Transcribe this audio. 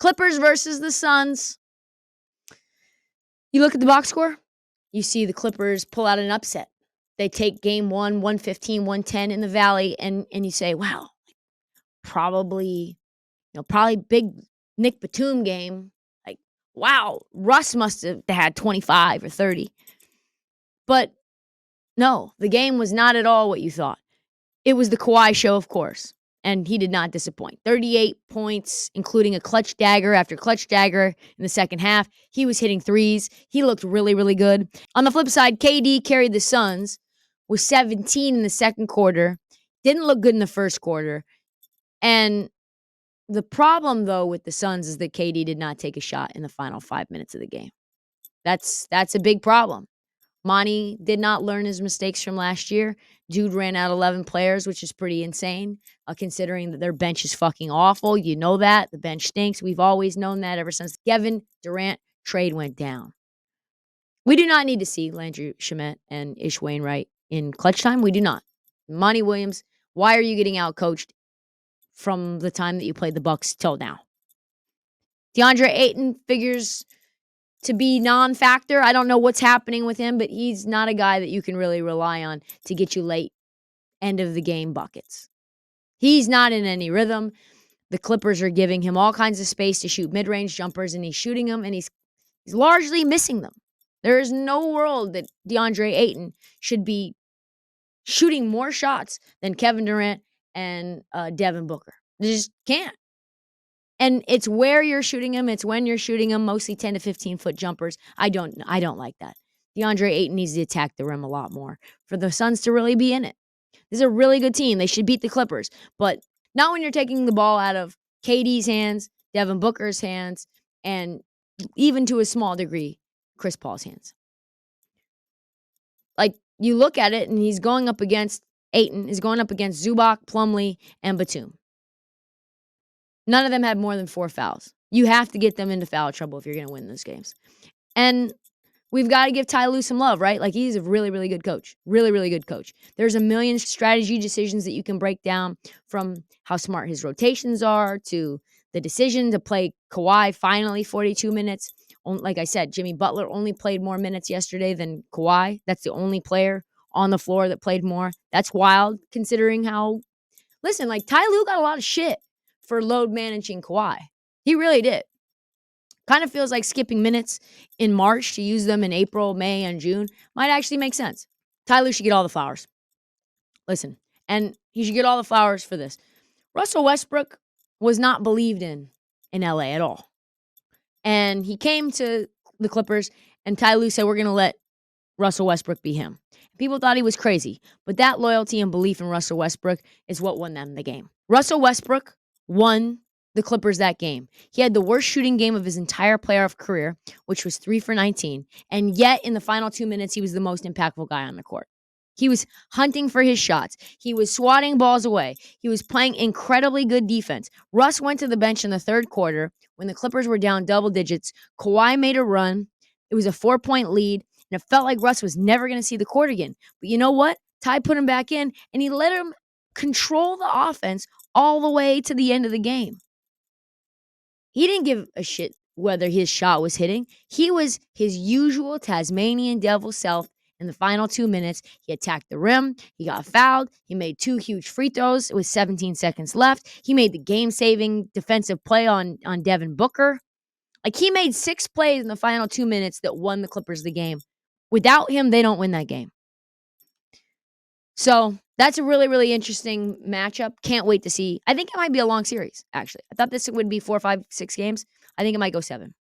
Clippers versus the Suns. You look at the box score, you see the Clippers pull out an upset. They take game 1, 115, 110 in the Valley, and you say, wow, probably big Nick Batum game. Like, wow, Russ must have had 25 or 30. But no, the game was not at all what you thought. It was the Kawhi show, of course, and he did not disappoint. 38 points, including a clutch dagger after clutch dagger in the second half. He was hitting threes. He looked really, really good. On the flip side, KD carried the Suns with 17 in the second quarter. Didn't look good in the first quarter. And the problem, though, with the Suns is that KD did not take a shot in the final 5 minutes of the game. That's a big problem. Monty did not learn his mistakes from last year. Dude ran out 11 players, which is pretty insane, considering that their bench is fucking awful. You know that. The bench stinks. We've always known that ever since the Kevin Durant trade went down. We do not need to see Landry Shamet and Ish Wainwright in clutch time. We do not. Monty Williams, why are you getting outcoached from the time that you played the Bucks till now? DeAndre Ayton figures to be non-factor. I don't know what's happening with him, but he's not a guy that you can really rely on to get you late end of the game buckets. He's not in any rhythm. The Clippers are giving him all kinds of space to shoot mid-range jumpers, and he's shooting them, and he's largely missing them. There is no world that DeAndre Ayton should be shooting more shots than Kevin Durant and Devin Booker. They just can't. And it's where you're shooting him. It's when you're shooting him, mostly 10 to 15-foot jumpers. I don't like that. DeAndre Ayton needs to attack the rim a lot more for the Suns to really be in it. This is a really good team. They should beat the Clippers. But not when you're taking the ball out of KD's hands, Devin Booker's hands, and even to a small degree, Chris Paul's hands. Like, you look at it, and he's going up against Ayton, is going up against Zubac, Plumlee, and Batum. None of them had more than 4 fouls. You have to get them into foul trouble if you're going to win those games. And we've got to give Ty Lue some love, right? Like, he's a really, really good coach. Really, really good coach. There's a million strategy decisions that you can break down, from how smart his rotations are to the decision to play Kawhi finally 42 minutes. Like I said, Jimmy Butler only played more minutes yesterday than Kawhi. That's the only player on the floor that played more. That's wild, considering how... Listen, like, Ty Lue got a lot of shit for load managing Kawhi. He really did. Kind of feels like skipping minutes in March to use them in April, May, and June might actually make sense. Ty Lue should get all the flowers. Listen, and he should get all the flowers for this. Russell Westbrook was not believed in LA at all. And he came to the Clippers, and Ty Lue said, we're going to let Russell Westbrook be him. People thought he was crazy, but that loyalty and belief in Russell Westbrook is what won them the game. Russell Westbrook won the Clippers that game. He had the worst shooting game of his entire playoff career, which was 3 for 19. And yet, in the final 2 minutes, he was the most impactful guy on the court. He was hunting for his shots. He was swatting balls away. He was playing incredibly good defense. Russ went to the bench in the third quarter when the Clippers were down double digits. Kawhi made a run. It was a 4-point lead, and it felt like Russ was never going to see the court again. But you know what? Ty put him back in, and he let him control the offense all the way to the end of the game. He didn't give a shit whether his shot was hitting. He was his usual Tasmanian devil self in the final 2 minutes. He attacked the rim. He got fouled. He made 2 huge free throws with 17 seconds left. He made the game-saving defensive play on Devin Booker. Like, he made 6 plays in the final 2 minutes that won the Clippers the game. Without him, they don't win that game. So that's a really, really interesting matchup. Can't wait to see. I think it might be a long series, actually. I thought this would be 4, 5, 6 games. I think it might go 7.